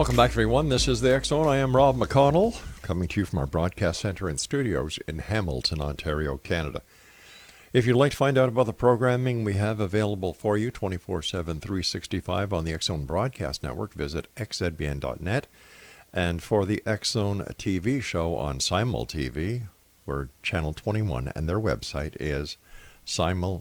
Welcome back, everyone. This is the X Zone. I am Rob McConnell, coming to you from our broadcast center and studios in Hamilton, Ontario, Canada. If you'd like to find out about the programming we have available for you 24/7, 365 on the X Zone Broadcast Network, visit xzbn.net. And for the X Zone TV show on Simul TV, we're channel 21, and their website is simultv.com.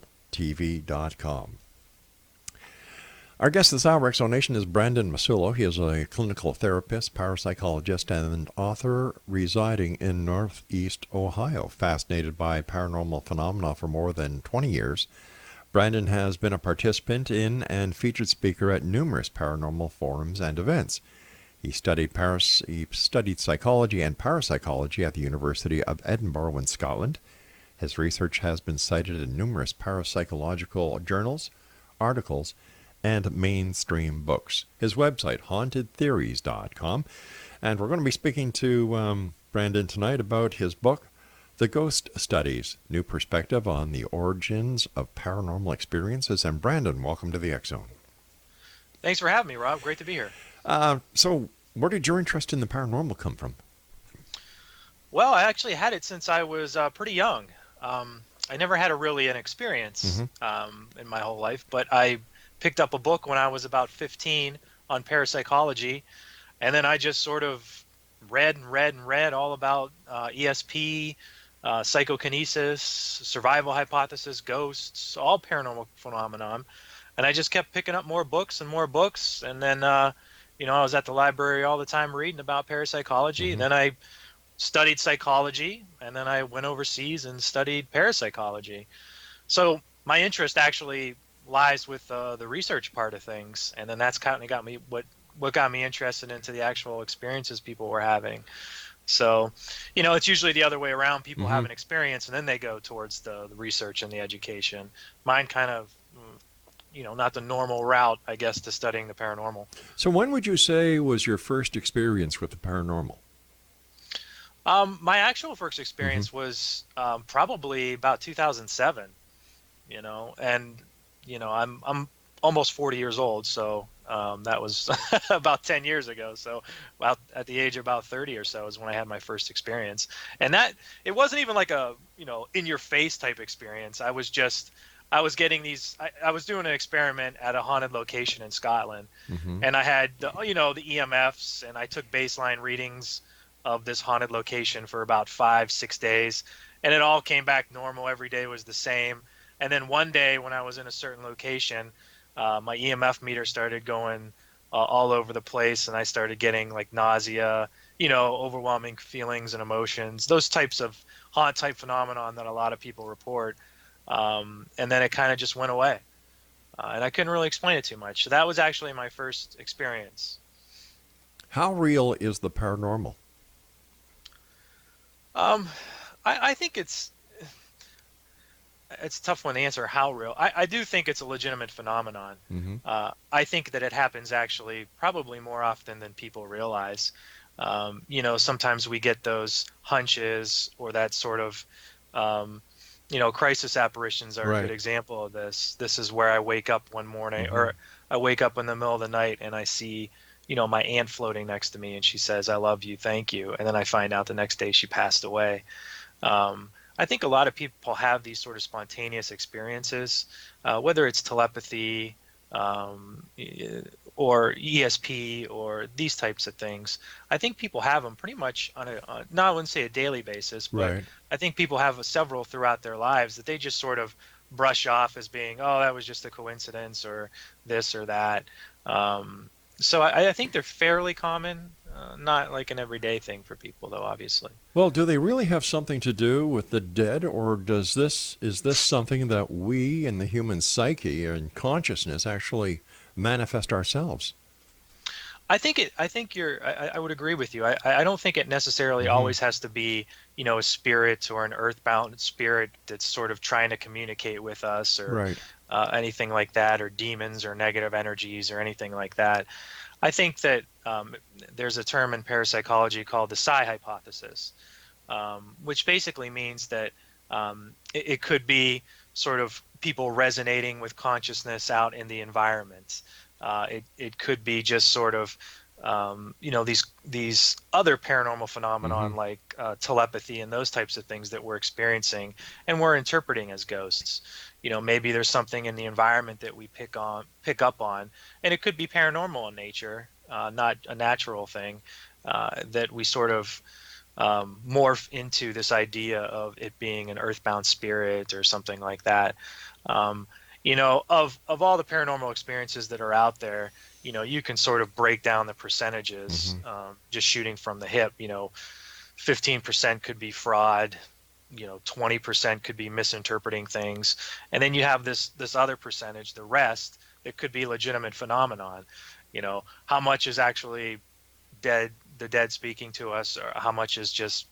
Our guest this hour, Exonation, is Brandon Massullo. He is a clinical therapist, parapsychologist, and author residing in Northeast Ohio. Fascinated by paranormal phenomena for more than 20 years, Brandon has been a participant in and featured speaker at numerous paranormal forums and events. He studied psychology and parapsychology at the University of Edinburgh in Scotland. His research has been cited in numerous parapsychological journals, articles, and mainstream books. His website, hauntedtheories.com. And we're going to be speaking to Brandon tonight about his book, The Ghost Studies, New Perspective on the Origins of Paranormal Experiences. And Brandon, welcome to the X Zone. Thanks for having me, Rob. Great to be here. So where did your interest in the paranormal come from? Well, I actually had it since I was pretty young. I never had an experience in my whole life, but I picked up a book when I was about 15 on parapsychology, and then I just sort of read all about ESP, psychokinesis, survival hypothesis, ghosts, all paranormal phenomenon, and I just kept picking up more books, and then I was at the library all the time reading about parapsychology, and then I studied psychology, and then I went overseas and studied parapsychology. So my interest actually lies with the research part of things, and then that's kind of got me what got me interested into the actual experiences people were having. So, it's usually the other way around. People have an experience, and then they go towards the research and the education. Mine kind of, not the normal route, I guess, to studying the paranormal. So when would you say was your first experience with the paranormal? My actual first experience was probably about 2007, and I'm almost 40 years old, so that was about 10 years ago. So at the age of about 30 or so is when I had my first experience. And that it wasn't even like a, in your face type experience. I was getting these, I was doing an experiment at a haunted location in Scotland, and I had, the EMFs, and I took baseline readings of this haunted location for about 5-6 days, and it all came back normal. Every day was the same. And then one day when I was in a certain location, my EMF meter started going all over the place, and I started getting like nausea, overwhelming feelings and emotions, those types of haunt type phenomenon that a lot of people report. And then it kind of just went away. And I couldn't really explain it too much. So that was actually my first experience. How real is the paranormal? I think it's a tough one to answer how real. I do think it's a legitimate phenomenon. I think that it happens actually probably more often than people realize. Sometimes we get those hunches or that sort of, crisis apparitions are a good example of this. This is where I wake up one morning or I wake up in the middle of the night and I see, my aunt floating next to me, and she says, "I love you, thank you." And then I find out the next day she passed away. I think a lot of people have these sort of spontaneous experiences, whether it's telepathy or ESP or these types of things. I think people have them pretty much on I wouldn't say a daily basis, but I think people have several throughout their lives that they just sort of brush off as being, oh, that was just a coincidence or this or that. So I think they're fairly common, not like an everyday thing for people, though, obviously. Well, do they really have something to do with the dead, or is this something that we in the human psyche and consciousness actually manifest ourselves? I would agree with you. I don't think it necessarily always has to be, a spirit or an earthbound spirit that's sort of trying to communicate with us or anything like that, or demons or negative energies or anything like that. I think that there's a term in parapsychology called the psi hypothesis, which basically means that it could be sort of people resonating with consciousness out in the environment. It could be just sort of these other paranormal Mm-hmm. phenomenon like telepathy and those types of things that we're experiencing and we're interpreting as ghosts. Maybe there's something in the environment that we pick up on, and it could be paranormal in nature, not a natural thing, that we sort of morph into this idea of it being an earthbound spirit or something like that. Um, of all the paranormal experiences that are out there, you can sort of break down the percentages, Mm-hmm. just shooting from the hip. 15% could be fraud. 20% could be misinterpreting things, and then you have this other percentage, the rest, that could be legitimate phenomenon. How much is actually dead, the dead speaking to us, or how much is just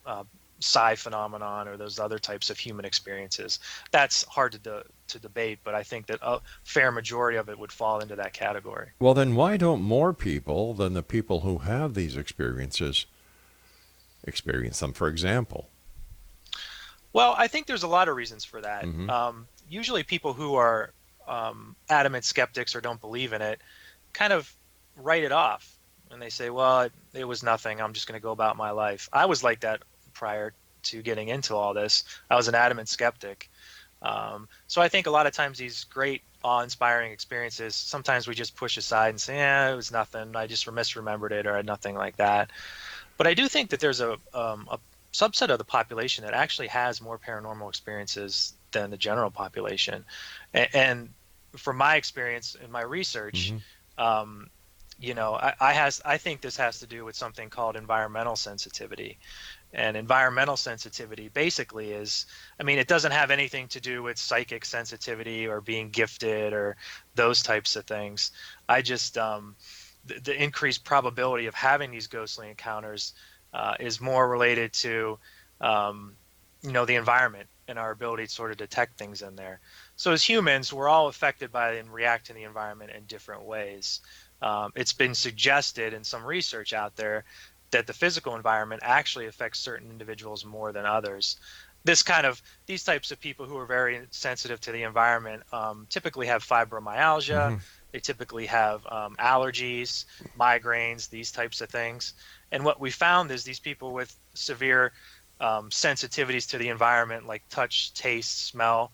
psi phenomenon or those other types of human experiences. That's hard to debate, but I think that a fair majority of it would fall into that category. Well, then why don't more people than the people who have these experiences experience them, for example? Well, I think there's a lot of reasons for that. Mm-hmm. Usually people who are adamant skeptics or don't believe in it kind of write it off, and they say, well, it was nothing, I'm just going to go about my life. I was like that prior to getting into all this. I was an adamant skeptic. So I think a lot of times these great awe-inspiring experiences, sometimes we just push aside and say, yeah, it was nothing, I just misremembered it, or nothing like that. But I do think that there's a subset of the population that actually has more paranormal experiences than the general population. And from my experience in my research, Mm-hmm. um, I think this has to do with something called environmental sensitivity. And environmental sensitivity basically is, I mean, it doesn't have anything to do with psychic sensitivity or being gifted or those types of things. I just, the increased probability of having these ghostly encounters is more related to, the environment and our ability to sort of detect things in there. So as humans, we're all affected by and react to the environment in different ways. It's been suggested in some research out there that the physical environment actually affects certain individuals more than others. These types of people who are very sensitive to the environment typically have fibromyalgia. Mm-hmm. They typically have allergies, migraines, these types of things. And what we found is these people with severe sensitivities to the environment, like touch, taste, smell,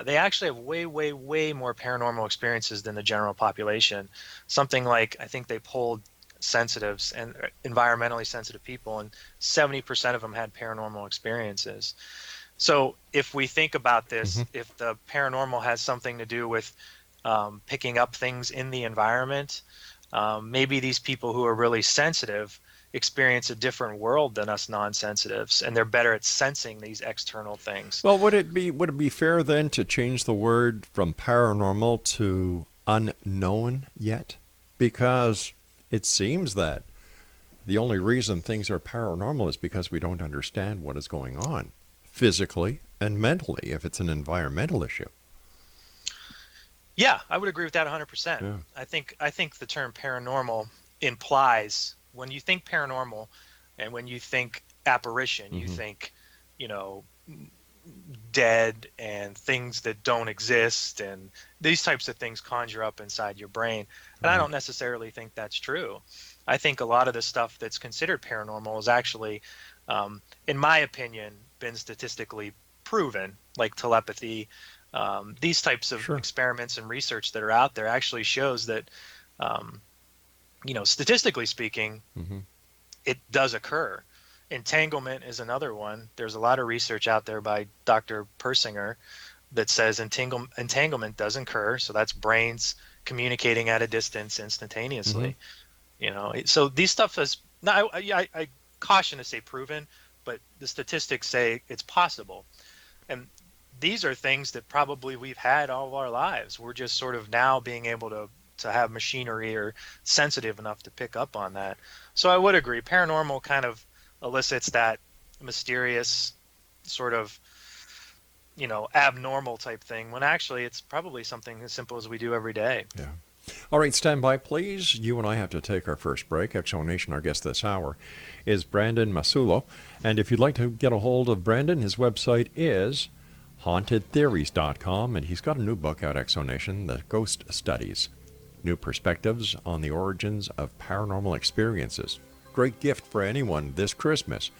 they actually have way, way, way more paranormal experiences than the general population. Something like, I think they polled sensitives and environmentally sensitive people, and 70% of them had paranormal experiences. So if we think about Mm-hmm. this, if the paranormal has something to do with picking up things in the environment, maybe these people who are really sensitive experience a different world than us non-sensitives, and they're better at sensing these external things. Well, would it be fair then to change the word from paranormal to unknown yet? Because it seems that the only reason things are paranormal is because we don't understand what is going on physically and mentally if it's an environmental issue. Yeah, I would agree with that 100%. Yeah. I think the term paranormal implies, when you think paranormal and when you think apparition, you Mm-hmm. think, you know, dead and things that don't exist, and these types of things conjure up inside your brain. And I Right. don't necessarily think that's true. I think a lot of the stuff that's considered paranormal is actually, in my opinion, been statistically proven, like telepathy. These types of Sure. experiments and research that are out there actually shows that, um, statistically speaking, Mm-hmm. it does occur. Entanglement is another one. There's a lot of research out there by Dr. Persinger that says entanglement does occur. So that's brains communicating at a distance Mm-hmm. instantaneously. So these stuff is not. I caution to say proven, but the statistics say it's possible. And these are things that probably we've had all of our lives. We're just sort of now being able to have machinery or sensitive enough to pick up on that. So I would agree. Paranormal kind of elicits that mysterious sort of, abnormal type thing, when actually it's probably something as simple as we do every day. Yeah. All right, stand by, please. You and I have to take our first break. Exonation, our guest this hour, is Brandon Massullo. And if you'd like to get a hold of Brandon, his website is hauntedtheories.com, and he's got a new book out, Exonation, The Ghost Studies. New Perspectives on the Origins of Paranormal Experiences. Great gift for anyone this Christmas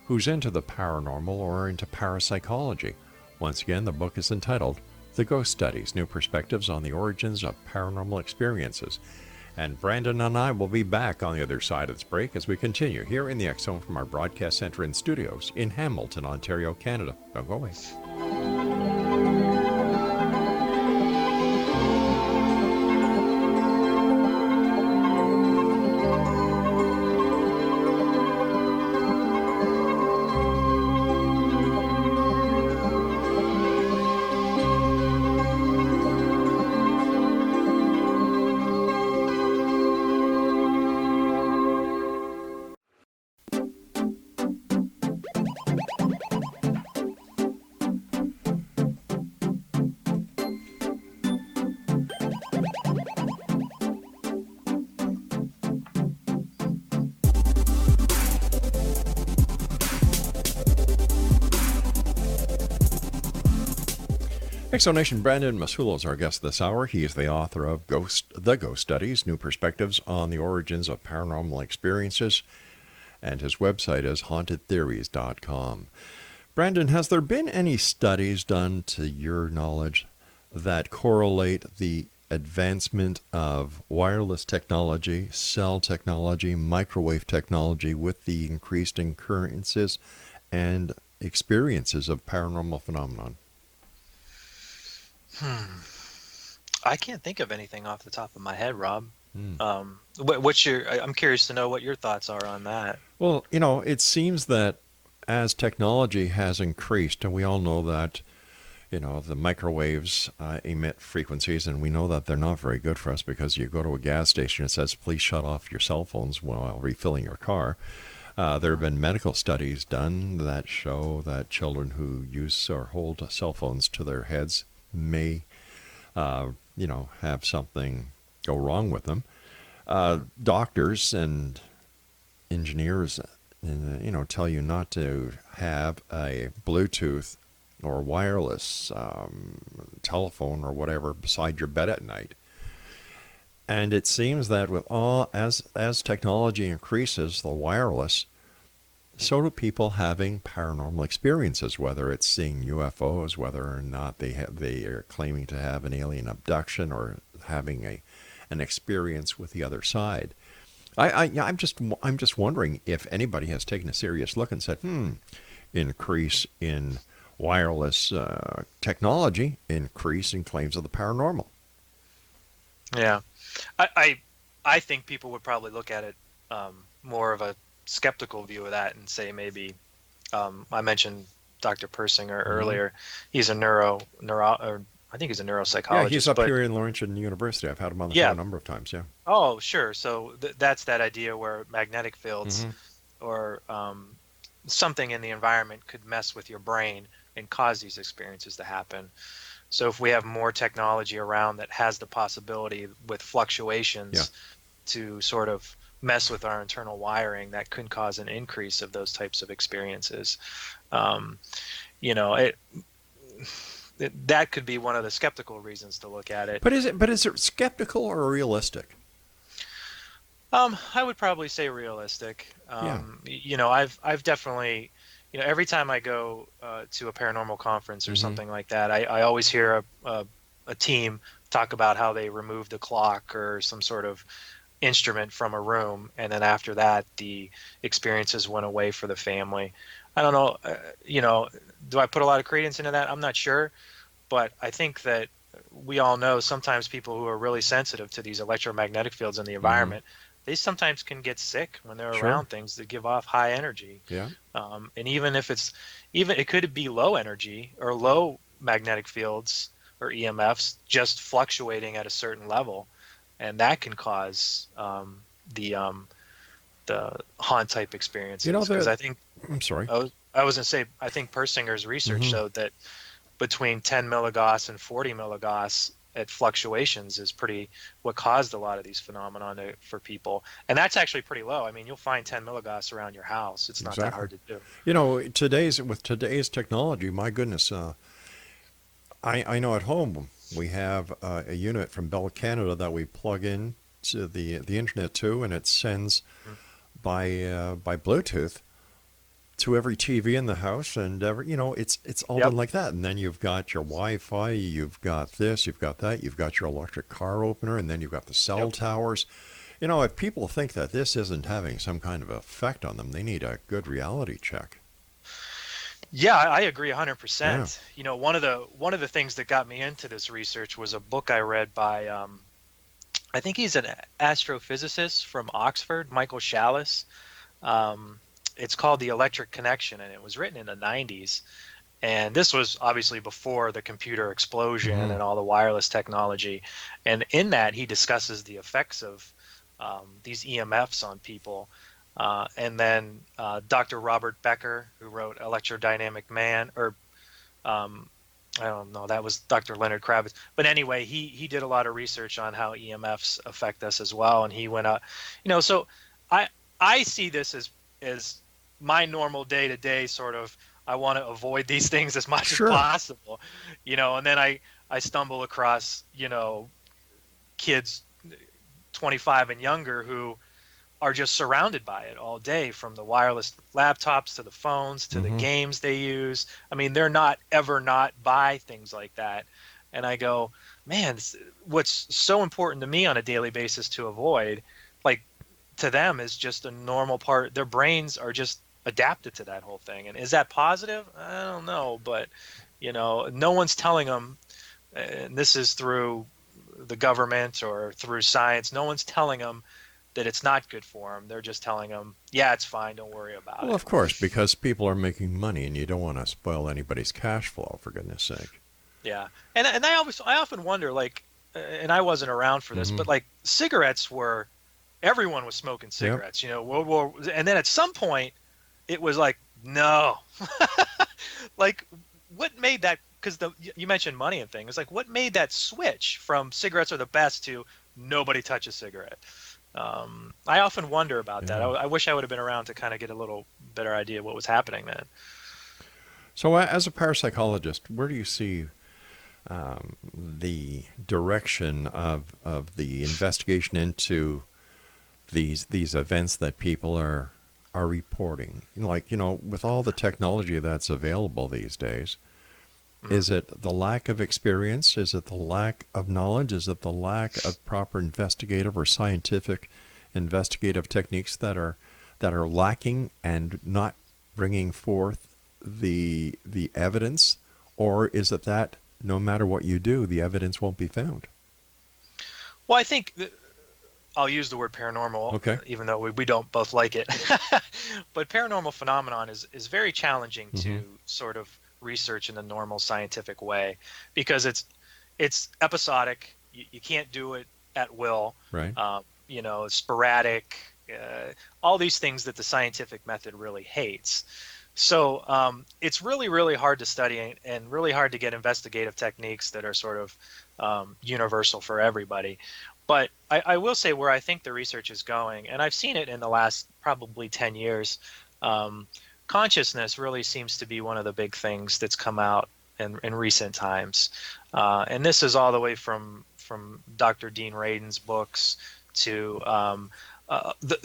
who's into the paranormal or into parapsychology. Once again, the book is entitled The Ghost Studies, New Perspectives on the Origins of Paranormal Experiences. And Brandon and I will be back on the other side of this break as we continue here in the X-Zone from our broadcast center and studios in Hamilton, Ontario, Canada. Don't go away. Exonation Brandon Massullo is our guest this hour. He is the author of The Ghost Studies, New Perspectives on the Origins of Paranormal Experiences, and his website is hauntedtheories.com. Brandon, has there been any studies done, to your knowledge, that correlate the advancement of wireless technology, cell technology, microwave technology with the increased occurrences and experiences of paranormal phenomenon? I can't think of anything off the top of my head, Rob. I'm curious to know what your thoughts are on that. Well, it seems that as technology has increased, and we all know that, the microwaves emit frequencies, and we know that they're not very good for us because you go to a gas station and it says, please shut off your cell phones while refilling your car. There have been medical studies done that show that children who use or hold cell phones to their heads may, have something go wrong with them. Doctors and engineers, tell you not to have a Bluetooth or wireless telephone or whatever beside your bed at night. And it seems that with as technology increases, the wireless, so do people having paranormal experiences, whether it's seeing UFOs, whether or not they are claiming to have an alien abduction or having an experience with the other side. I'm just wondering if anybody has taken a serious look and said, increase in wireless technology, increase in claims of the paranormal. Yeah, I think people would probably look at it more of a skeptical view of that and say maybe I mentioned Dr. Persinger earlier. He's a I think he's a neuropsychologist. Yeah, he's up here in Laurentian University. I've had him on the phone a number of times. Yeah. Oh, sure. So that's that idea where magnetic fields or something in the environment could mess with your brain and cause these experiences to happen. So if we have more technology around that has the possibility with fluctuations to sort of mess with our internal wiring, that could cause an increase of those types of experiences. That could be one of the skeptical reasons to look at it. But is it skeptical or realistic? I would probably say realistic. I've definitely, every time I go to a paranormal conference or something like that, I always hear a team talk about how they removed a clock or some sort of instrument from a room, and then after that the experiences went away for the family. I don't know, do I put a lot of credence into that? I'm not sure, but I think that we all know sometimes people who are really sensitive to these electromagnetic fields in the environment, they sometimes can get sick when they're around things that give off high energy. Yeah. And even if it could be low energy or low magnetic fields or EMFs just fluctuating at a certain level, and that can cause the haunt type experiences. Because I think I'm sorry. I was going to say, I think Persinger's research showed that between 10 milligauss and 40 milligauss at fluctuations is what caused a lot of these phenomena for people. And that's actually pretty low. I mean, you'll find 10 milligauss around your house. It's not that hard to do. With today's technology, my goodness, I know at home We have a unit from Bell Canada that we plug in to the internet to, and it sends by Bluetooth to every TV in the house, and it's all Yep. done like that. And then you've got your Wi-Fi, you've got this, you've got that, you've got your electric car opener, and then you've got the cell Yep. towers. If people think that this isn't having some kind of effect on them, they need a good reality check. Yeah, I agree Yeah. 100%. One of the things that got me into this research was a book I read by I think he's an astrophysicist from Oxford, Michael Shallis. Um, it's called The Electric Connection, and it was written in the 90s. And this was obviously before the computer explosion Hmm. and all the wireless technology. And in that, he discusses the effects of these EMFs on people. And then Dr. Robert Becker, who wrote Electrodynamic Man, or I don't know, that was Dr. Leonard Kravitz. But anyway, he did a lot of research on how EMFs affect us as well. And he went up, so I I see this as my normal day to day sort of. I want to avoid these things as much as Sure. possible, and then I stumble across, kids 25 and younger who are just surrounded by it all day, from the wireless laptops to the phones to the Hmm. games they use. I mean, they're not ever not by things like that. And I go, man, what's so important to me on a daily basis to avoid, like, to them is just a normal part. Their brains are just adapted to that whole thing. And is that positive? I don't know, but no one's telling them, and this is through the government or through science. No one's telling them that it's not good for them. They're just telling them, yeah, it's fine. Don't worry about Well, it. of course, because people are making money, and you don't want to spoil anybody's cash flow, for goodness sake. Yeah. And I often wonder, like, and I wasn't around for this, Hmm. but like cigarettes were, everyone was smoking Yep. cigarettes, World War, and then at some point it was like, no, like what made that, because you mentioned money and things, like what made that switch from cigarettes are the best to nobody touch a cigarette? I often wonder about that. Yeah. I wish I would have been around to kind of get a little better idea of what was happening then. So, as a parapsychologist, where do you see the direction of the investigation into these events that people are reporting? With all the technology that's available these days, Mhm. is it the lack of experience? Is it the lack of knowledge? Is it the lack of proper investigative or scientific investigative techniques that are lacking and not bringing forth the evidence? Or is it that no matter what you do, the evidence won't be found? Well, I think I'll use the word paranormal, Okay. even though we don't both like it. But paranormal phenomenon is very challenging Hmm. to sort of research in the normal scientific way, because it's episodic. You can't do it at will. Right. Sporadic. All these things that the scientific method really hates. So it's really, really hard to study, and really hard to get investigative techniques that are sort of universal for everybody. But I will say where I think the research is going, and I've seen it in the last probably 10 years, um, consciousness really seems to be one of the big things that's come out in recent times. And this is all the way from Dr. Dean Radin's books to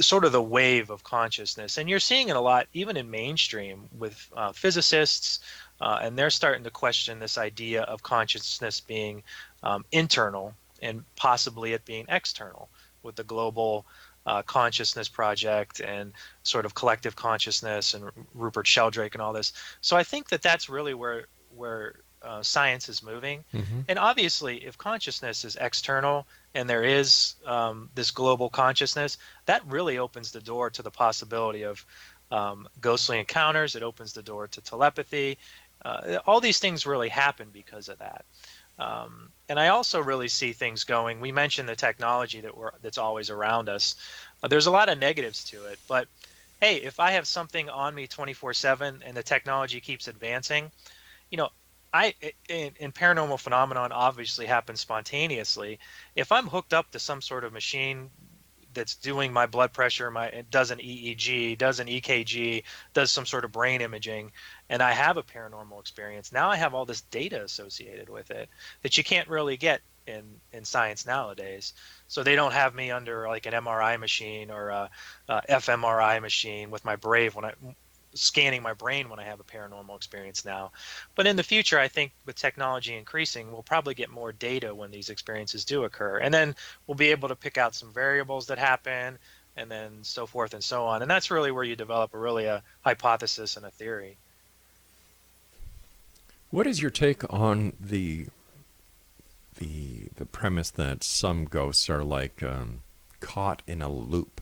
sort of the wave of consciousness. And you're seeing it a lot, even in mainstream, with physicists, and they're starting to question this idea of consciousness being internal and possibly it being external, with the global consciousness project and sort of collective consciousness and Rupert Sheldrake and all this. So I think that that's really where science is moving. Hmm. And obviously, if consciousness is external and there is this global consciousness, that really opens the door to the possibility of ghostly encounters. It opens the door to telepathy. All these things really happen because of that. And I also really see things going. We mentioned the technology that's always around us. There's a lot of negatives to it, but hey, if I have something on me 24/7 and the technology keeps advancing, you know, in paranormal phenomenon obviously happens spontaneously. If I'm hooked up to some sort of machine that's doing my blood pressure, it does an EEG, does an EKG, does some sort of brain imaging, and I have a paranormal experience. Now I have all this data associated with it that you can't really get in science nowadays. So they don't have me under like an MRI machine or a fMRI machine with my Brave when I scanning my brain when I have a paranormal experience now. But in the future, I think with technology increasing, we'll probably get more data when these experiences do occur. And then we'll be able to pick out some variables that happen and then so forth and so on. And that's really where you develop a hypothesis and a theory. What is your take on the premise that some ghosts are like caught in a loop,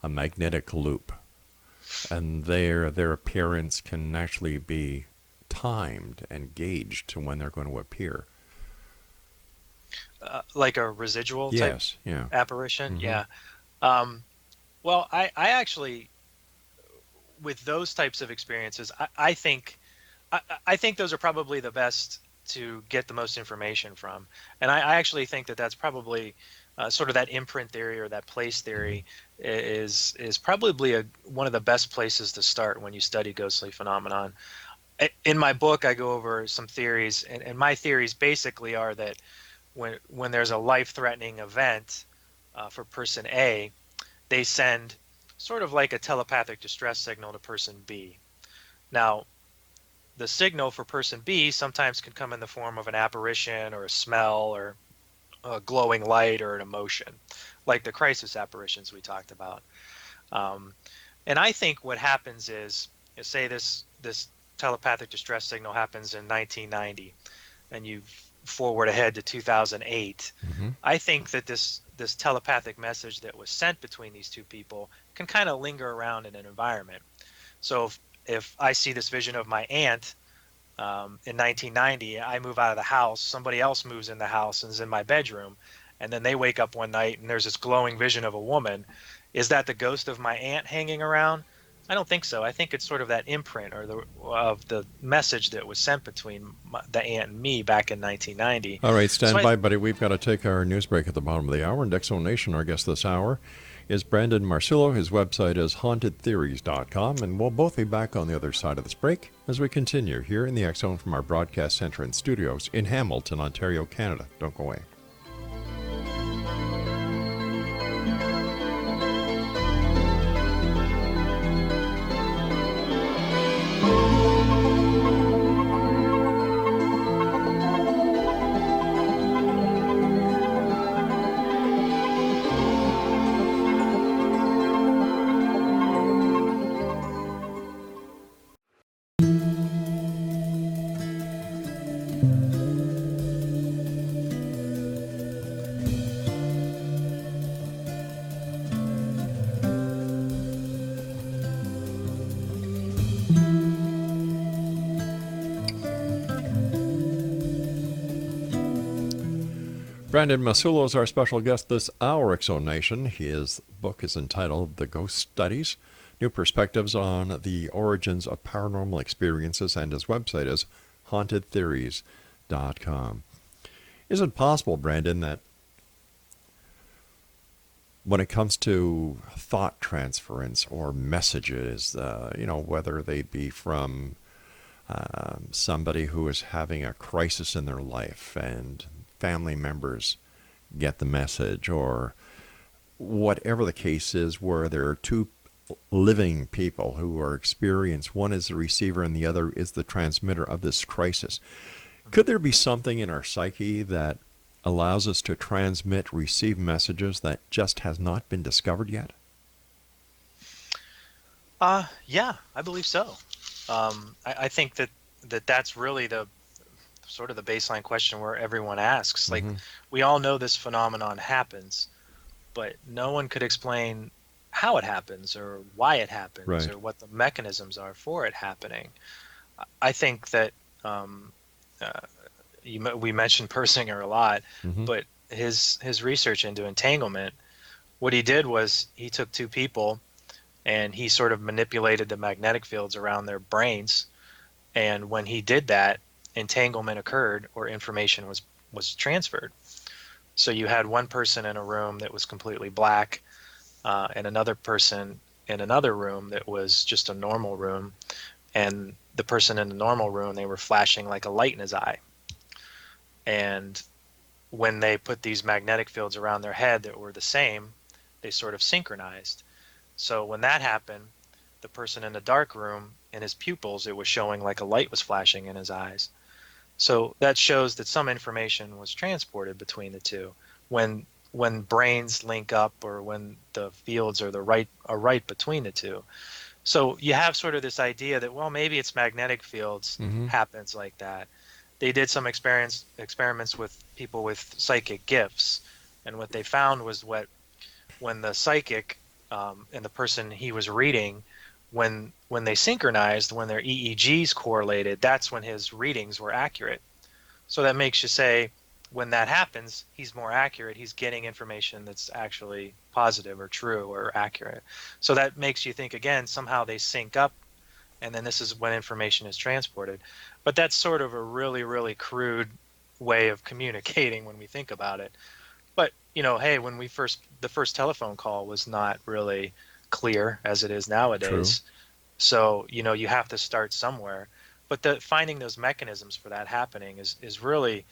a magnetic loop, and their appearance can actually be timed and gauged to when they're going to appear? Like a residual type apparition? Mm-hmm. Yeah. Well, I actually, with those types of experiences, I think those are probably the best to get the most information from. And I actually think that that's probably sort of that imprint theory or that place theory is probably one of the best places to start when you study ghostly phenomenon. In my book, I go over some theories, and my theories basically are that when there's a life-threatening event for person A, they send sort of like a telepathic distress signal to person B. Now, the signal for person B sometimes can come in the form of an apparition or a smell or a glowing light or an emotion, like the crisis apparitions we talked about. And I think what happens is, say this telepathic distress signal happens in 1990, and you forward ahead to 2008. Mm-hmm. I think that this telepathic message that was sent between these two people can kind of linger around in an environment. So if I see this vision of my aunt in 1990, I move out of the house, somebody else moves in the house and is in my bedroom, and then they wake up one night and there's this glowing vision of a woman. Is that the ghost of my aunt hanging around? I don't think so. I think it's sort of that imprint of the message that was sent between the aunt and me back in 1990. All right, stand by, buddy. We've got to take our news break at the bottom of the hour. And Exonation, our guest this hour, is Brandon Massullo. His website is hauntedtheories.com, and we'll both be back on the other side of this break as we continue here in the X Zone from our broadcast center and studios in Hamilton, Ontario, Canada. Don't go away. Brandon Massullo is our special guest this hour, Exonation. His book is entitled The Ghost Studies, New Perspectives on the Origins of Paranormal Experiences, and his website is hauntedtheories.com. Is it possible, Brandon, that when it comes to thought transference or messages, whether they be from somebody who is having a crisis in their life and family members get the message, or whatever the case is, where there are two living people who are experienced, one is the receiver and the other is the transmitter of this crisis, could there be something in our psyche that allows us to receive messages that just has not been discovered yet? Yeah, I believe so. I think that's really the sort of the baseline question where everyone asks. Like, we all know this phenomenon happens, but no one could explain how it happens or why it happens, right, or what the mechanisms are for it happening. I think that we mentioned Persinger a lot, but his research into entanglement, what he did was he took two people and he sort of manipulated the magnetic fields around their brains, and when he did that, entanglement occurred, or information was transferred. So you had one person in a room that was completely black, and another person in another room that was just a normal room. And the person in the normal room, they were flashing like a light in his eye. And when they put these magnetic fields around their head that were the same, they sort of synchronized. So when that happened, the person in the dark room, in his pupils, it was showing like a light was flashing in his eyes. So that shows that some information was transported between the two. When brains link up, or when the fields are right between the two. So you have sort of this idea that, well, maybe it's magnetic fields Mm-hmm. happens like that. They did some experiments with people with psychic gifts, and what they found was when the psychic and the person he was reading, when they synchronized, when their EEGs correlated, that's when his readings were accurate. So that makes you say, when that happens, he's more accurate. He's getting information that's actually positive or true or accurate. So that makes you think, again, somehow they sync up, and then this is when information is transported. But that's sort of a really, really crude way of communicating when we think about it. But, hey, when the first telephone call was not really clear as it is True. nowadays. So, you have to start somewhere. But finding those mechanisms for that happening is really,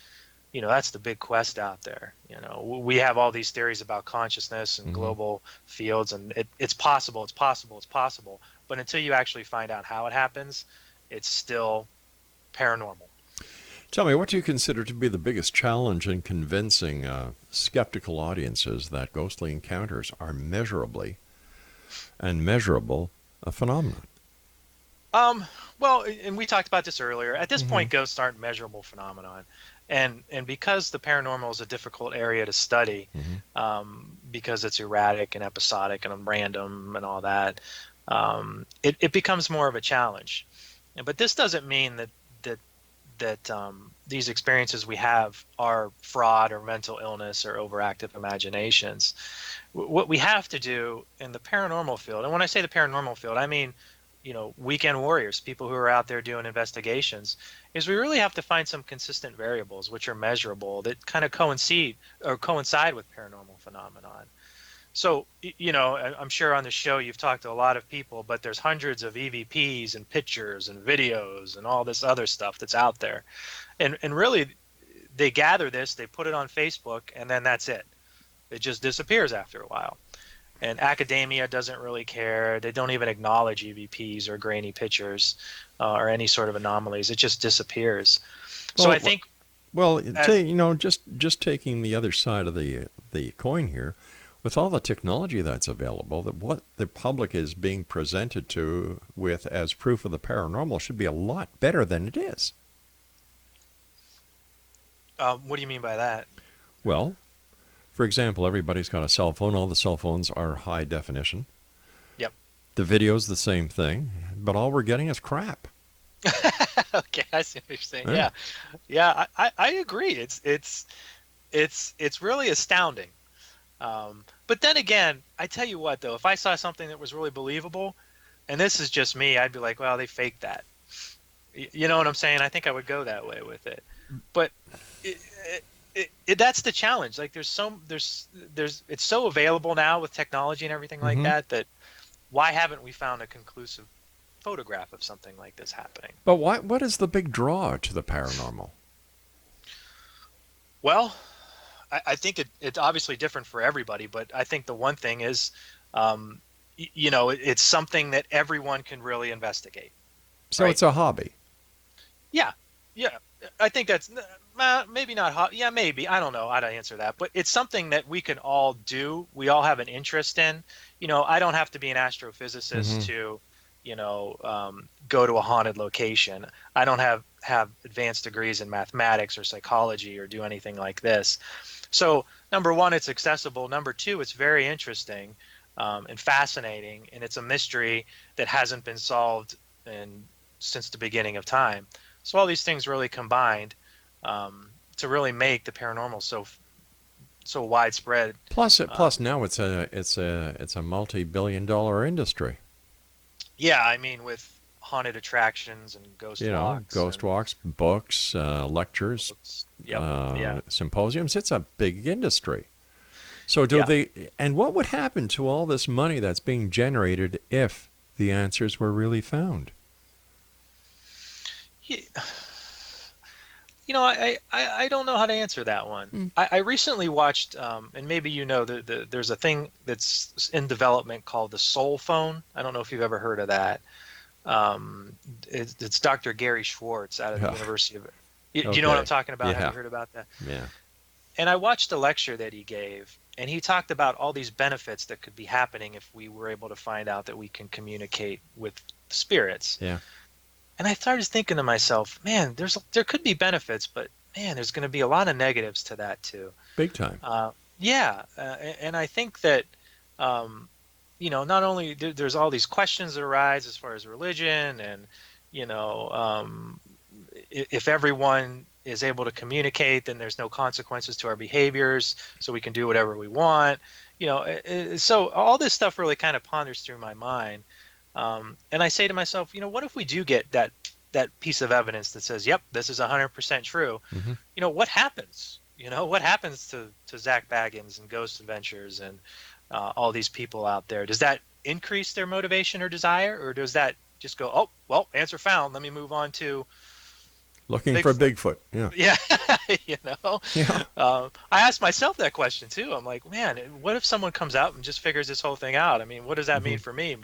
that's the big quest out there. We have all these theories about consciousness and Mm-hmm. global fields, and it's possible, it's possible, it's possible. But until you actually find out how it happens, it's still paranormal. Tell me, what do you consider to be the biggest challenge in convincing skeptical audiences that ghostly encounters are measurably and measurable a phenomenon? Um, well, and we talked about this earlier. At this Mm-hmm. point, ghosts aren't measurable phenomenon, and because the paranormal is a difficult area to study, Mm-hmm. because it's erratic and episodic and random and all that, it becomes more of a challenge. But this doesn't mean that these experiences we have are fraud or mental illness or overactive imaginations. What we have to do in the paranormal field, and when I say the paranormal field, I mean, weekend warriors, people who are out there doing investigations, is we really have to find some consistent variables which are measurable that kind of coincide with paranormal phenomenon. So, I'm sure on the show you've talked to a lot of people, but there's hundreds of EVPs and pictures and videos and all this other stuff that's out there. And really, they gather this, they put it on Facebook, and then that's it. It just disappears after a while. And academia doesn't really care. They don't even acknowledge EVPs or grainy pictures or any sort of anomalies. It just disappears. So I Well, think, well, as, just taking the other side of the coin here, with all the technology that's available, that what the public is being presented to with as proof of the paranormal should be a lot better than it is. what do you mean by that? Well, for example, everybody's got a cell phone. All the cell phones are high definition. Yep. The video's the same thing, but all we're getting is crap. Okay, I see what you're saying. Eh? Yeah, yeah, I agree. It's really astounding. But then again, I tell you what, though, if I saw something that was really believable, and this is just me, I'd be like, well, they faked that. You know what I'm saying? I think I would go that way with it. But it, that's the challenge. Like, it's so available now with technology and everything like Mm-hmm. that why haven't we found a conclusive photograph of something like this happening? But what is the big draw to the paranormal? Well, I think it's obviously different for everybody, but I think the one thing is, um, it's something that everyone can really investigate, So right? it's a hobby. Yeah, yeah. I think that's maybe not hot. Yeah, maybe. I don't know how to answer that, but it's something that we can all do. We all have an interest in. I don't have to be an astrophysicist Mm-hmm. to, go to a haunted location. I don't have advanced degrees in mathematics or psychology or do anything like this. So, number one, it's accessible. Number two, it's very interesting and fascinating, and it's a mystery that hasn't been solved since the beginning of time. So all these things really combined to really make the paranormal so widespread. Plus now it's a multi-billion-dollar industry. Yeah, I mean, with haunted attractions and ghost walks Ghost and walks, books, lectures, yep, yeah. symposiums. It's a big industry. So do Yeah. they, and what would happen to all this money that's being generated if the answers were really found? Ye- I don't know how to answer that one. Mm. I recently watched, and maybe there's a thing that's in development called the Soul Phone. I don't know if you've ever heard of that. It's Dr. Gary Schwartz out of the Yeah. University of. Do you know what I'm Okay. talking about? Have Yeah. you heard about that? Yeah. And I watched a lecture that he gave, and he talked about all these benefits that could be happening if we were able to find out that we can communicate with spirits. Yeah. And I started thinking to myself, man, there could be benefits, but man, there's going to be a lot of negatives to that too. Big time. Yeah, and I think that not only there's all these questions that arise as far as religion, and if everyone is able to communicate, then there's no consequences to our behaviors, so we can do whatever we want. So all this stuff really kind of ponders through my mind. And I say to myself, what if we do get that piece of evidence that says, yep, this is 100% true? Mm-hmm. What happens? What happens to Zach Baggins and Ghost Adventures and all these people out there? Does that increase their motivation or desire, or does that just go, oh, well, answer found, let me move on to Looking for Bigfoot. Yeah. Yeah. Yeah. I asked myself that question too. I'm like, man, what if someone comes out and just figures this whole thing out? I mean, what does that mean for me?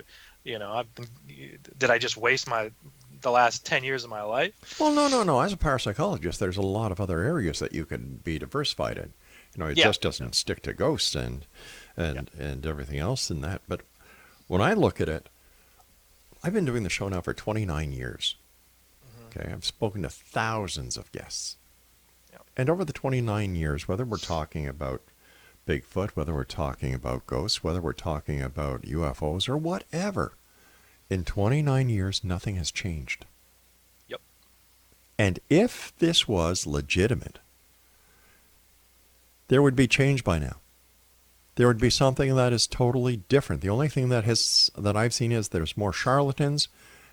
Did I just waste the last 10 years of my life? Well, no. As a parapsychologist, there's a lot of other areas that you could be diversified in. It Yeah. just doesn't stick to ghosts and everything else in that. But when I look at it, I've been doing the show now for 29 years. Okay, I've spoken to thousands of guests. Yep. And over the 29 years, whether we're talking about Bigfoot, whether we're talking about ghosts, whether we're talking about UFOs or whatever, in 29 years, nothing has changed. Yep. And if this was legitimate, there would be change by now. There would be something that is totally different. The only thing that I've seen is there's more charlatans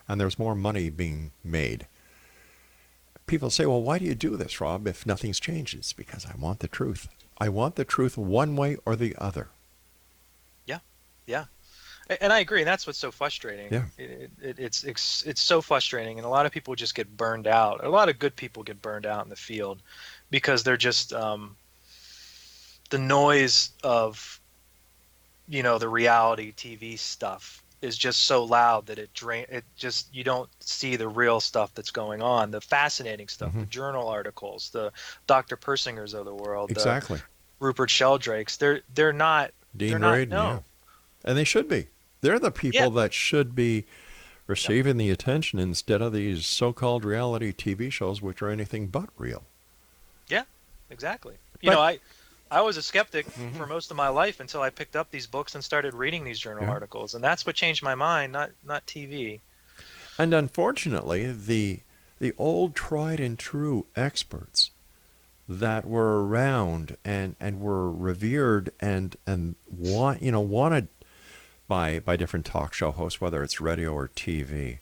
and there's more money being made. People say, well, why do you do this, Rob, if nothing's changed? It's because I want the truth. I want the truth one way or the other. Yeah. And I agree. And that's what's so frustrating. Yeah. It's so frustrating. And a lot of people just get burned out. A lot of good people get burned out in the field because they're just the noise of, the reality TV stuff is just so loud that you don't see the real stuff that's going on, the fascinating stuff, the journal articles, the Dr. Persingers of the world, Exactly. the Rupert Sheldrakes. They're not Dean they're not, Radin, no. yeah. And they should be. They're the people that should be receiving the attention instead of these so-called reality TV shows, which are anything but real. Yeah, exactly. I was a skeptic for most of my life until I picked up these books and started reading these journal articles, and that's what changed my mind, not TV. And unfortunately, the old tried and true experts that were around and were revered and wanted by different talk show hosts, whether it's radio or TV,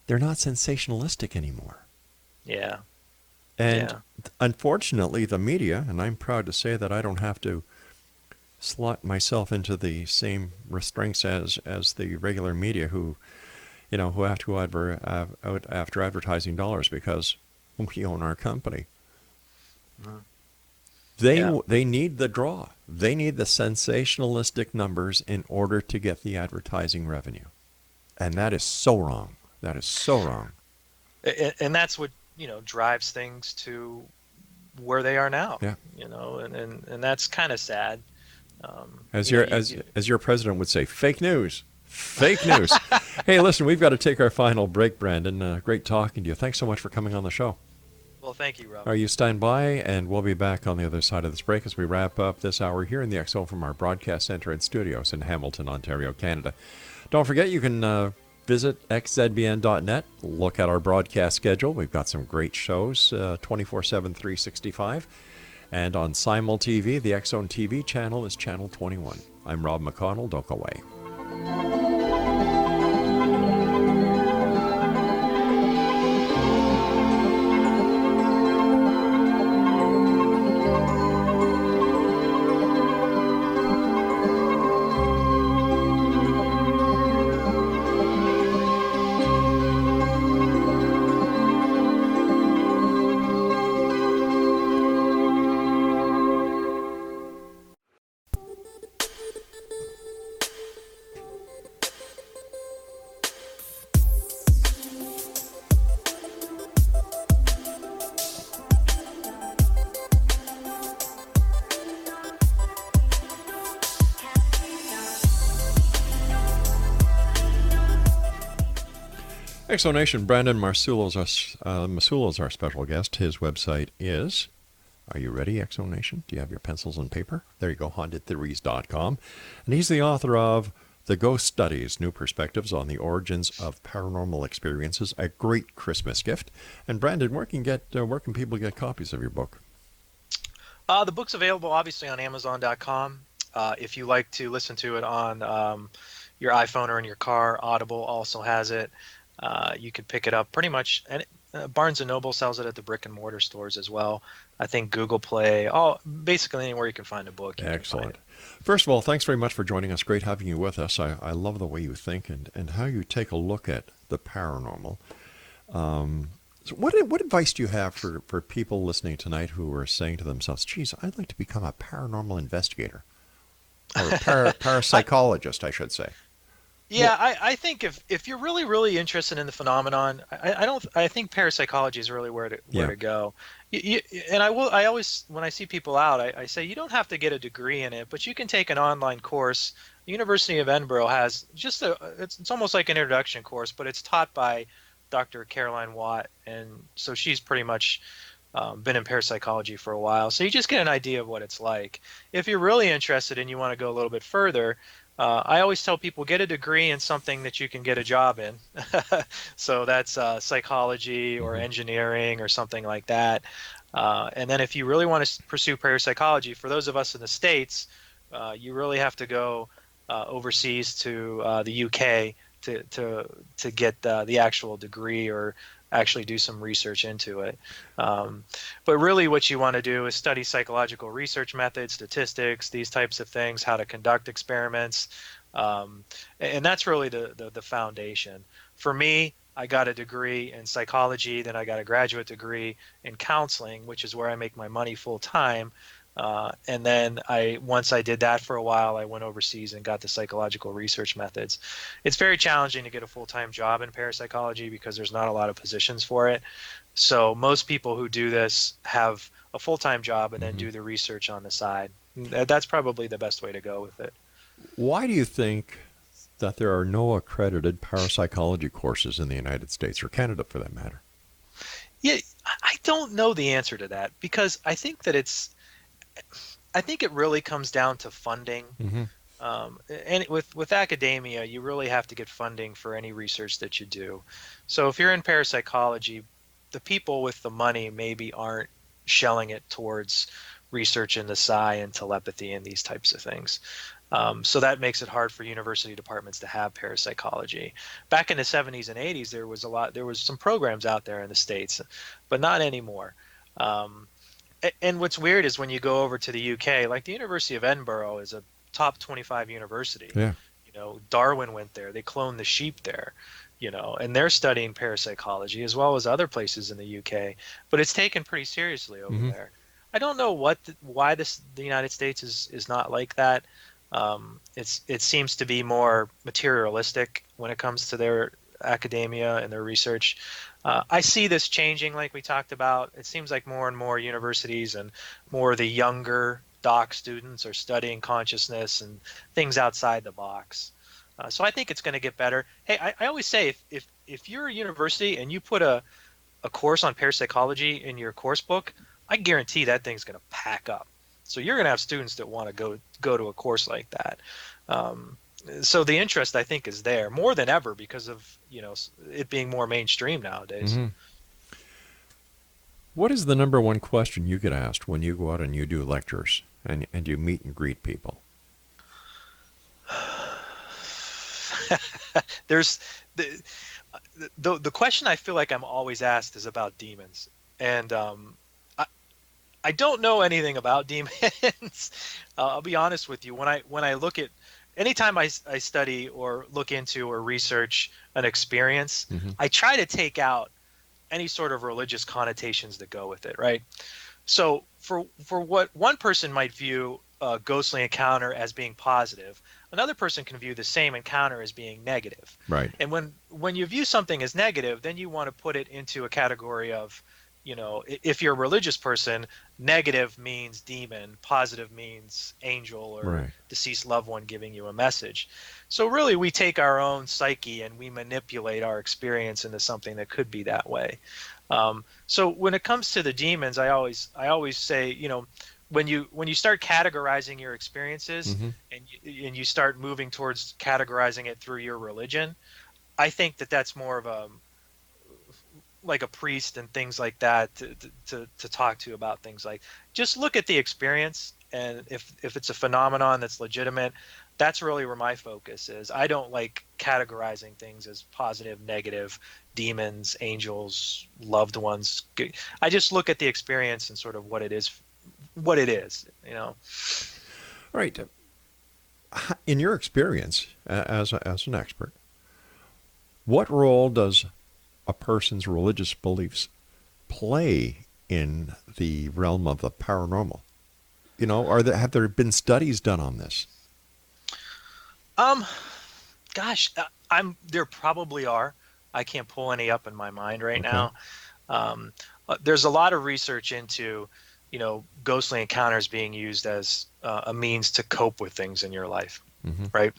they're not sensationalistic anymore. Yeah. And unfortunately, the media, and I'm proud to say that I don't have to slot myself into the same restraints as the regular media who have to go out after advertising dollars because we own our company. They need the draw. They need the sensationalistic numbers in order to get the advertising revenue. And that is so wrong. That is so wrong. And that's what drives things to where they are now. Yeah. And that's kind of sad. As your president would say, fake news. Fake news. Hey, listen, we've got to take our final break, Brandon. Great talking to you. Thanks so much for coming on the show. Well, thank you, Rob. All right, you stand by, and we'll be back on the other side of this break as we wrap up this hour here in the X-Zone from our broadcast center and studios in Hamilton, Ontario, Canada. Don't forget, you can visit xzbn.net, look at our broadcast schedule. We've got some great shows, 24/7, 365. And on Simul TV, the X-Zone TV channel is Channel 21. I'm Rob McConnell. Don't go away. Exonation, Brandon Massullo is our special guest. His website is, are you ready, Exonation? Do you have your pencils and paper? There you go, hauntedtheories.com. And he's the author of The Ghost Studies, New Perspectives on the Origins of Paranormal Experiences, a great Christmas gift. And Brandon, where can people get copies of your book? The book's available, obviously, on Amazon.com. If you like to listen to it on your iPhone or in your car, Audible also has it. You can pick it up pretty much, and Barnes & Noble sells it at the brick and mortar stores as well. I think Google Play, basically anywhere you can find a book. Excellent. First of all, thanks very much for joining us. Great having you with us. I love the way you think and how you take a look at the paranormal. So what advice do you have for people listening tonight who are saying to themselves, geez, I'd like to become a paranormal investigator or parapsychologist, I should say? Yeah, I think if you're really, really interested in the phenomenon, I think parapsychology is really where to go. I always, when I see people out, I say you don't have to get a degree in it, but you can take an online course. The University of Edinburgh has it's almost like an introduction course, but it's taught by Dr. Caroline Watt, and so she's pretty much been in parapsychology for a while. So you just get an idea of what it's like. If you're really interested and you want to go a little bit further, I always tell people get a degree in something that you can get a job in. So that's psychology or engineering or something like that. And then if you really want to pursue parapsychology, for those of us in the States, you really have to go overseas to the UK to get the actual degree or actually do some research into it. But really what you want to do is study psychological research methods, statistics, these types of things, how to conduct experiments. And that's really the foundation. For me, I got a degree in psychology, then I got a graduate degree in counseling, which is where I make my money full time. And then once I did that for a while, I went overseas and got the psychological research methods. It's very challenging to get a full-time job in parapsychology because there's not a lot of positions for it. So most people who do this have a full-time job and then do the research on the side. That's probably the best way to go with it. Why do you think that there are no accredited parapsychology courses in the United States or Canada for that matter? Yeah, I don't know the answer to that because I think it really comes down to funding. And with academia, you really have to get funding for any research that you do. So if you're in parapsychology, the people with the money maybe aren't shelling it towards research in the psi and telepathy and these types of things. So that makes it hard for university departments to have parapsychology. Back in the 70s and 80s, there was some programs out there in the States, but not anymore. And what's weird is when you go over to the UK, like the University of Edinburgh is a top 25 university. Yeah. Darwin went there. They cloned the sheep there, and they're studying parapsychology as well as other places in the UK. But it's taken pretty seriously over there. I don't know why the United States is not like that. It seems to be more materialistic when it comes to their academia and their research. I see this changing, like we talked about. It seems like more and more universities and more of the younger doc students are studying consciousness and things outside the box. So I think it's going to get better. Hey, I always say if you're a university and you put a course on parapsychology in your course book, I guarantee that thing's going to pack up. So you're going to have students that want to go to a course like that. So the interest, I think, is there more than ever because of it being more mainstream nowadays. What is the number one question you get asked when you go out and you do lectures and you meet and greet people? There's the question I feel like I'm always asked is about demons, and I don't know anything about demons. I'll be honest with you. When I look at anytime I study or look into or research an experience, I try to take out any sort of religious connotations that go with it, right? So for what one person might view a ghostly encounter as being positive, another person can view the same encounter as being negative. Right. And when you view something as negative, then you want to put it into a category of, if you're a religious person, negative means demon, positive means angel or Right. deceased loved one giving you a message. So really, we take our own psyche and we manipulate our experience into something that could be that way. So when it comes to the demons, I always say, when you start categorizing your experiences Mm-hmm. and you start moving towards categorizing it through your religion, I think that that's more of a like a priest and things like that to talk to about things like, just look at the experience, and if it's a phenomenon that's legitimate, that's really where my focus is. I don't like categorizing things as positive, negative, demons, angels, loved ones. I just look at the experience and sort of what it is. All right. In your experience as an expert, what role does a person's religious beliefs play in the realm of the paranormal? Have there been studies done on this? Um, Gosh, there probably are. I can't pull any up in my mind right Okay. now. There's a lot of research into, ghostly encounters being used as a means to cope with things in your life, Mm-hmm. right?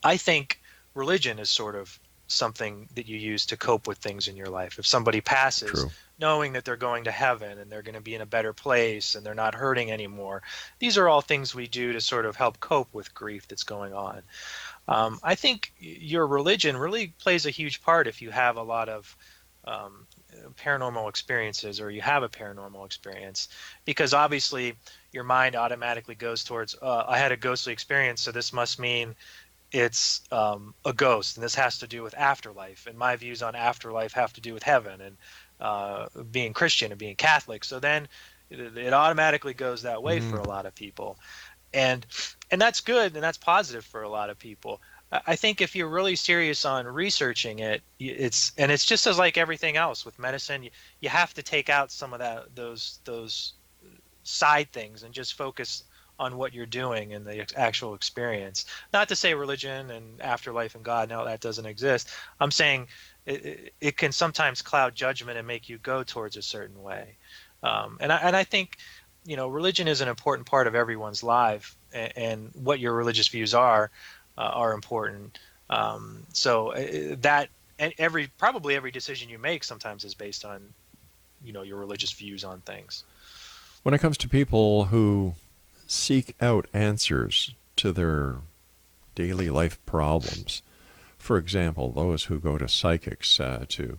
I think religion is sort of something that you use to cope with things in your life. If somebody passes, True. knowing that they're going to heaven and they're going to be in a better place and they're not hurting anymore, these are all things we do to sort of help cope with grief that's going on. I think your religion really plays a huge part if you have a lot of um, paranormal experiences, or you have a paranormal experience, because obviously your mind automatically goes towards, I had a ghostly experience, so this must mean it's a ghost, and this has to do with afterlife. And my views on afterlife have to do with heaven and being Christian and being Catholic. So then it automatically goes that way for Mm-hmm. a lot of people, and that's good and that's positive for a lot of people. I think if you're really serious on researching it, it's just as like everything else with medicine. You have to take out some of those side things and just focus on what you're doing and the actual experience. Not to say religion and afterlife and God, no, that doesn't exist. I'm saying it can sometimes cloud judgment and make you go towards a certain way. And I think, religion is an important part of everyone's life, and what your religious views are important. So that, and probably every decision you make sometimes is based on, your religious views on things. When it comes to people who seek out answers to their daily life problems, for example, those who go to psychics to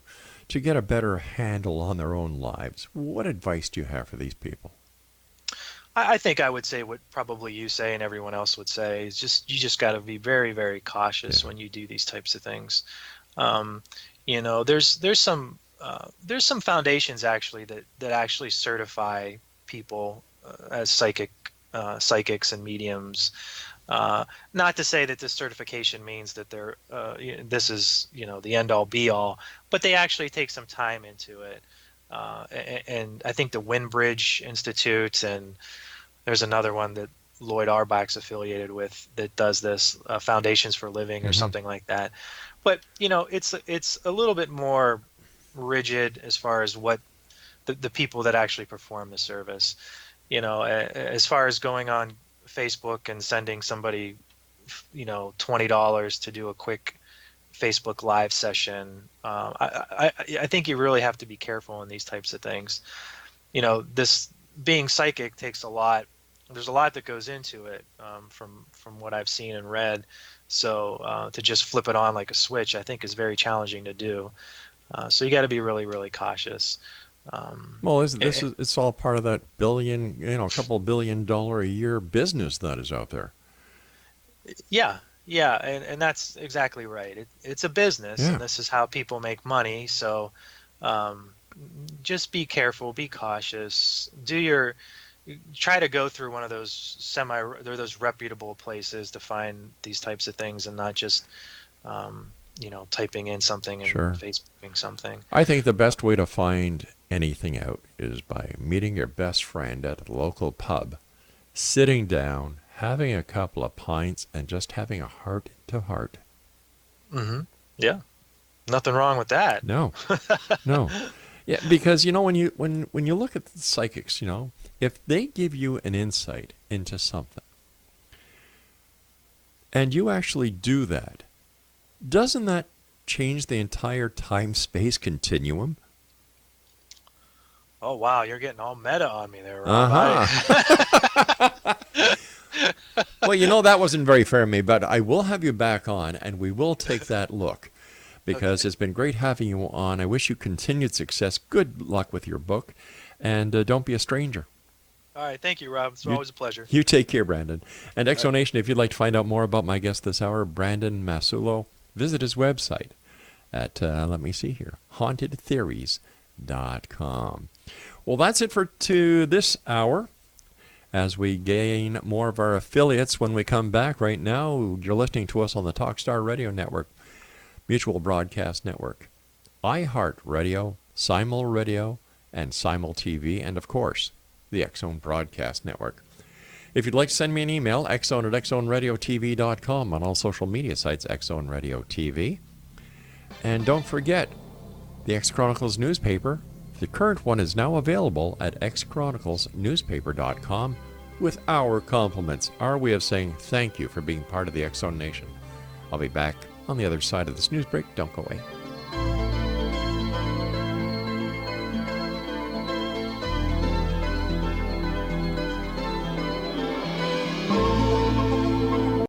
get a better handle on their own lives, what advice do you have for these people? I think I would say what probably you say and everyone else would say is just, you just got to be very, very cautious Yeah. when you do these types of things. Um, there's some foundations actually that actually certify people as psychics and mediums. Not to say that this certification means that this is, the end all be all, but they actually take some time into it. And I think the Windbridge Institute, and there's another one that Lloyd Arbach's affiliated with that does this, Foundations for Living or Mm-hmm. something like that. But it's a little bit more rigid as far as what the people that actually perform the service. As far as going on Facebook and sending somebody, $20 to do a quick Facebook live session. I think you really have to be careful in these types of things. This being psychic takes a lot. There's a lot that goes into it, from what I've seen and read. So to just flip it on like a switch, I think is very challenging to do. So you got to be really, really cautious. Um, Well, eh, it's all part of that billion, a couple $1 billion a year business that is out there. yeah, yeah, and that's exactly right. It's a business, Yeah. and this is how people make money. So um, just be careful, be cautious. Try to go through one of those those reputable places to find these types of things, and not just typing in something and Sure. Facebooking something. I think the best way to find anything out is by meeting your best friend at a local pub, sitting down, having a couple of pints, and just having a heart to heart. Hmm. Yeah, nothing wrong with that. No, no. Yeah, because when you look at the psychics, if they give you an insight into something, and you actually do that, doesn't that change the entire time-space continuum? Oh wow, you're getting all meta on me there, Rob. Uh-huh. Well, that wasn't very fair of me, but I will have you back on, and we will take that look, because It's been great having you on. I wish you continued success. Good luck with your book, and don't be a stranger. All right, thank you, Rob. It's always a pleasure. You take care, Brandon. And Exonation, if you'd like to find out more about my guest this hour, Brandon Massullo, visit his website at, let me see here, hauntedtheories.com. Well, that's it for this hour. As we gain more of our affiliates when we come back right now, you're listening to us on the Talkstar Radio Network, Mutual Broadcast Network, iHeartRadio, Simul Radio, and Simul TV, and of course, the X-Zone Broadcast Network. If you'd like to send me an email, xzone@xzoneradiotv.com, on all social media sites, X-Zone Radio TV. And don't forget, the X Chronicles newspaper. The current one is now available at xchroniclesnewspaper.com with our compliments, our way of saying thank you for being part of the X-Zone Nation. I'll be back on the other side of this news break. Don't go away.